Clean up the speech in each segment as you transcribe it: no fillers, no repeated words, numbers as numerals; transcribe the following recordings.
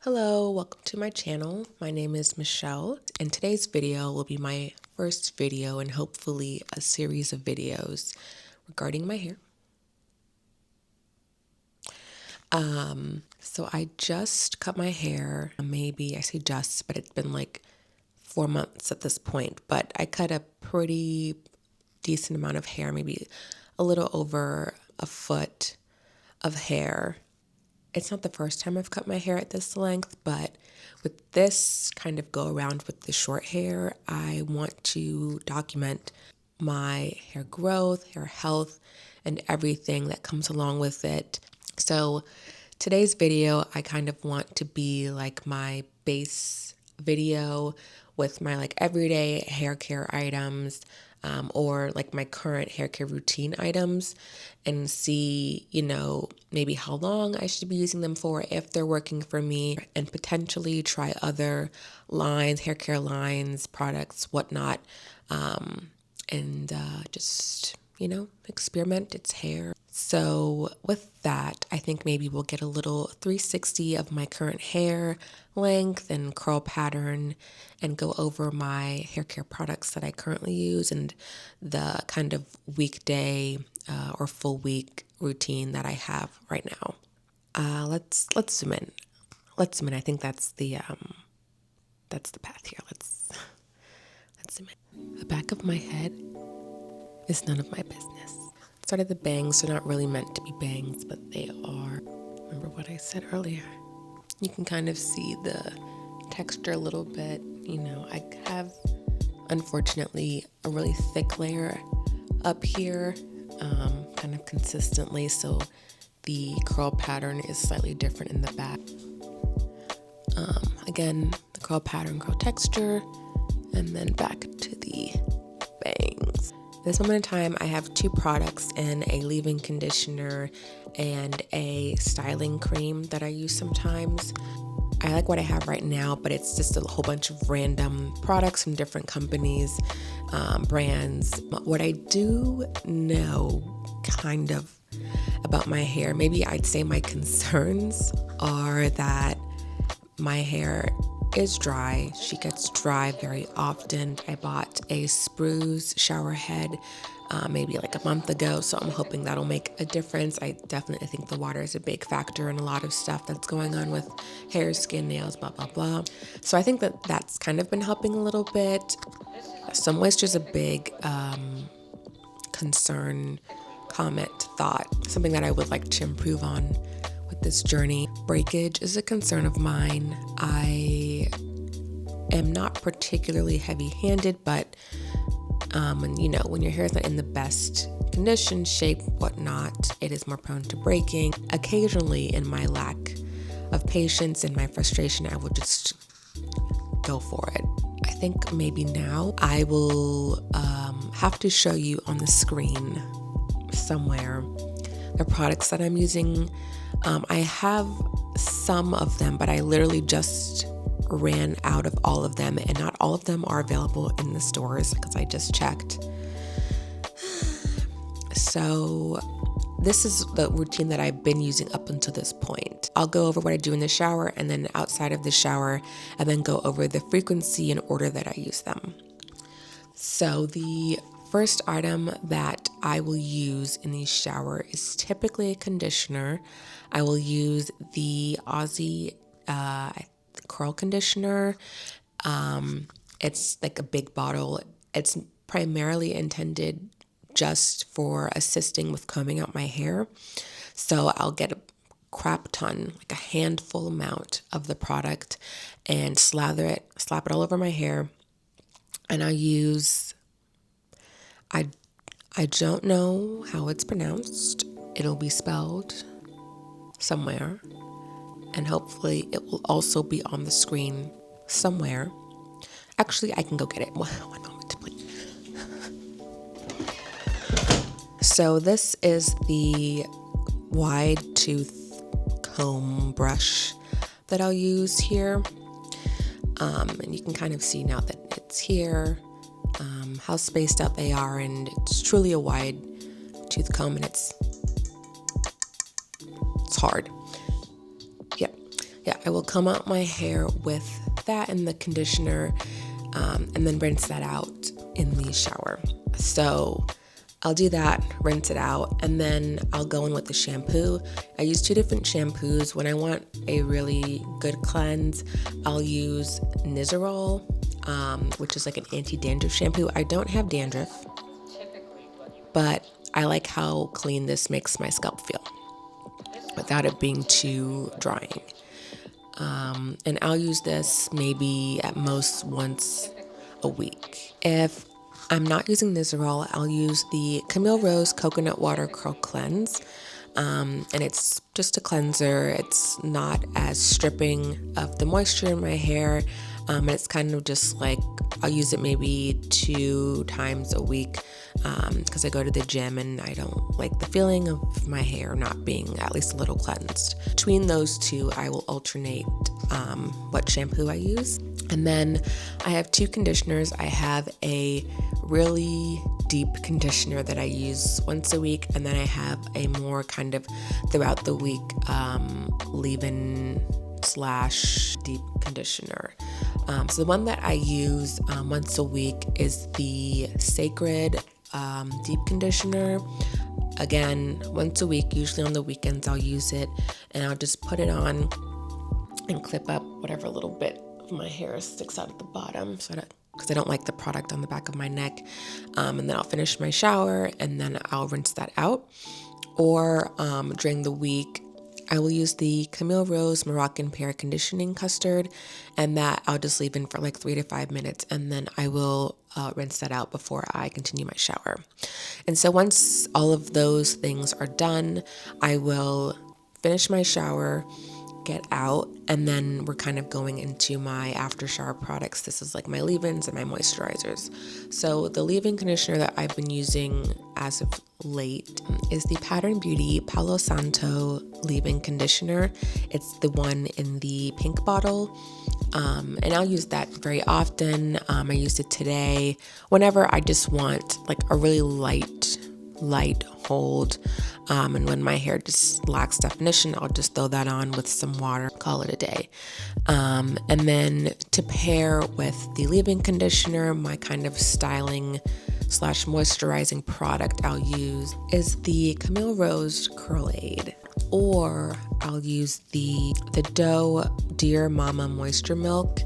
Hello, welcome to my channel. My name is Michelle, and today's video will be my first video and hopefully a series of videos regarding my hair. So I just cut my hair, maybe, I say just, but it's been like 4 months at this point, but I cut a pretty decent amount of hair, maybe a little over a foot of hair. It's not the first time I've cut my hair at this length, but with this kind of go around with the short hair, I want to document my hair growth, hair health, and everything that comes along with it. So today's video, I kind of want to be like my base video with my like everyday hair care items, or like my current hair care routine items, and see, maybe how long I should be using them for, if they're working for me, and potentially try other lines, hair care lines, products, whatnot, and just, experiment. It's hair. So with that, I think maybe we'll get a little 360 of my current hair length and curl pattern and go over my hair care products that I currently use and the kind of weekday or full week routine that I have right now. Let's zoom in. Let's zoom in. I think that's the path here. Let's zoom in. The back of my head is none of my business. Started the bangs, they're not really meant to be bangs, but they are. Remember what I said earlier? You can kind of see the texture a little bit. I have, unfortunately, a really thick layer up here, kind of consistently, so the curl pattern is slightly different in the back. Again, the curl pattern, curl texture, and then back to the bangs. This moment in time, I have 2 products in a leave-in conditioner and a styling cream that I use sometimes. I like what I have right now, but it's just a whole bunch of random products from different companies, brands. What I do know kind of about my hair, maybe I'd say my concerns are that my hair is dry. She gets dry very often. I bought a Sproos shower head maybe like a month ago, so I'm hoping that'll make a difference. I definitely think the water is a big factor in a lot of stuff that's going on with hair, skin, nails, blah, blah, blah. So I think that that's kind of been helping a little bit. So moisture is a big concern, comment, thought, something that I would like to improve on with this journey. Breakage is a concern of mine. I am not particularly heavy-handed, but when your hair is not in the best condition, shape, whatnot, it is more prone to breaking. Occasionally, in my lack of patience and my frustration, I will just go for it. I think maybe now I will have to show you on the screen somewhere the products that I'm using. I have some of them, but I literally just ran out of all of them, and not all of them are available in the stores because I just checked. So this is the routine that I've been using up until this point. I'll go over what I do in the shower and then outside of the shower, and then go over the frequency and order that I use them. So the first item that I will use in the shower is typically a conditioner. I will use the Aussie Curl Conditioner. It's like a big bottle. It's primarily intended just for assisting with combing out my hair. So I'll get a crap ton, like a handful amount of the product, and slap it all over my hair. And I'll use, I don't know how it's pronounced. It'll be spelled somewhere, and hopefully it will also be on the screen somewhere. Actually, I can go get it. One moment, please. So this is the wide tooth comb brush that I'll use here. And you can kind of see now that it's here, how spaced out they are, and it's truly a wide tooth comb, and it's hard. yeah, I will comb out my hair with that and the conditioner, and then rinse that out in the shower. So I'll do that, rinse it out, and then I'll go in with the shampoo. I use 2 different shampoos. When I want a really good cleanse, I'll use Nizoral, which is like an anti-dandruff shampoo. I don't have dandruff, but I like how clean this makes my scalp feel without it being too drying. And I'll use this maybe at most once a week. If I'm not using Nizoral, I'll use the Camille Rose Coconut Water Curl Cleanse. And it's just a cleanser. It's not as stripping of the moisture in my hair. And it's kind of just like, I'll use it maybe 2 times a week because I go to the gym and I don't like the feeling of my hair not being at least a little cleansed. Between those 2, I will alternate what shampoo I use. And then I have 2 conditioners. I have a really deep conditioner that I use once a week, and then I have a more kind of throughout the week leave-in / deep conditioner. So the one that I use once a week is the Cecred Deep Conditioner. Again, once a week, usually on the weekends I'll use it, and I'll just put it on and clip up whatever little bit of my hair sticks out at the bottom, because I don't like the product on the back of my neck. And then I'll finish my shower and then I'll rinse that out. Or during the week, I will use the Camille Rose Moroccan Pear conditioning custard, and that I'll just leave in for like 3 to 5 minutes, and then I will rinse that out before I continue my shower. And so once all of those things are done, I will finish my shower, get out, and then we're kind of going into my after shower products. This is like my leave-ins and my moisturizers. So the leave-in conditioner that I've been using as of late is the Pattern Beauty palo-santo-leave-in-conditioner. It's the one in the pink bottle, and I'll use that very often. I used it today whenever I just want like a really light hold, and when my hair just lacks definition, I'll just throw that on with some water, call it a day. And then to pair with the leave-in conditioner, my kind of styling / moisturizing product I'll use is the Camille Rose Curlaide, or I'll use the Doux Dear Mama Moisture Milk.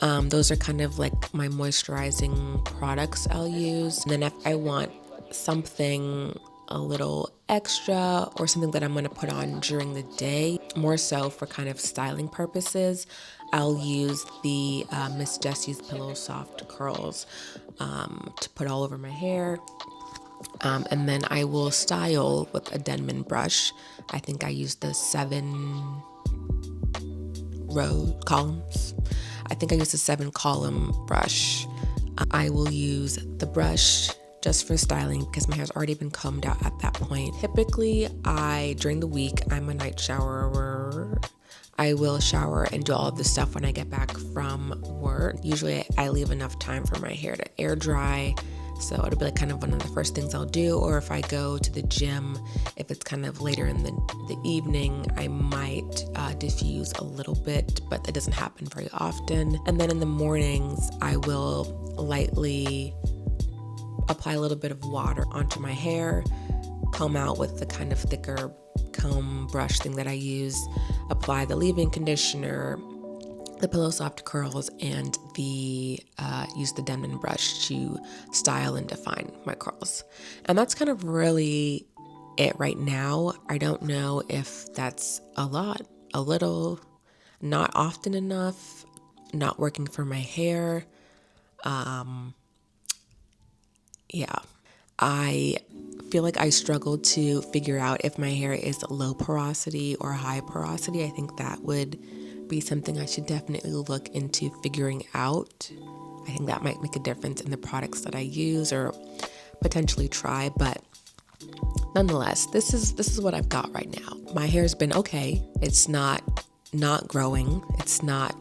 Those are kind of like my moisturizing products I'll use. And then if I want something a little extra or something that I'm going to put on during the day, more so for kind of styling purposes, I'll use the Miss Jessie's Pillow Soft Curls to put all over my hair. And then I will style with a Denman brush. I think I used the 7 row columns. I think I used a 7-column brush. I will use the brush just for styling because my hair's already been combed out at that point. Typically, during the week, I'm a night showerer. I will shower and do all of this stuff when I get back from work. Usually I leave enough time for my hair to air dry, so it'll be like kind of one of the first things I'll do. Or if I go to the gym, if it's kind of later in the evening, I might diffuse a little bit, but that doesn't happen very often. And then in the mornings, I will lightly apply a little bit of water onto my hair, comb out with the kind of thicker comb brush thing that I use, apply the leave-in conditioner, the Pillow Soft curls, and use the Denman brush to style and define my curls. And that's kind of really it right now. I don't know if that's a lot, a little, not often enough, not working for my hair. Yeah, I feel like I struggle to figure out if my hair is low porosity or high porosity. I think that would be something I should definitely look into figuring out. I think that might make a difference in the products that I use or potentially try, but nonetheless, this is what I've got right now. My hair's been okay. It's not growing. It's not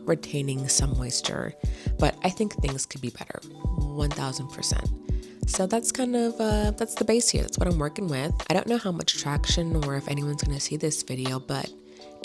retaining some moisture, but I think things could be better, 1000%. So that's kind of, that's the base here. That's what I'm working with. I don't know how much traction or if anyone's going to see this video, but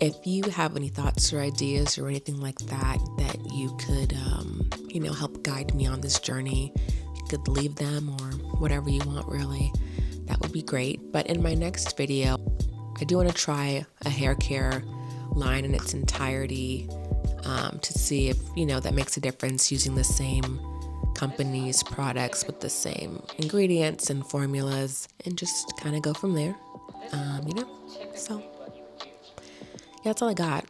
If you have any thoughts or ideas or anything like that that you could, help guide me on this journey, you could leave them or whatever you want, really. That would be great. But in my next video, I do want to try a hair care line in its entirety to see if, that makes a difference using the same company's products with the same ingredients and formulas, and just kind of go from there. So yeah, that's all I got.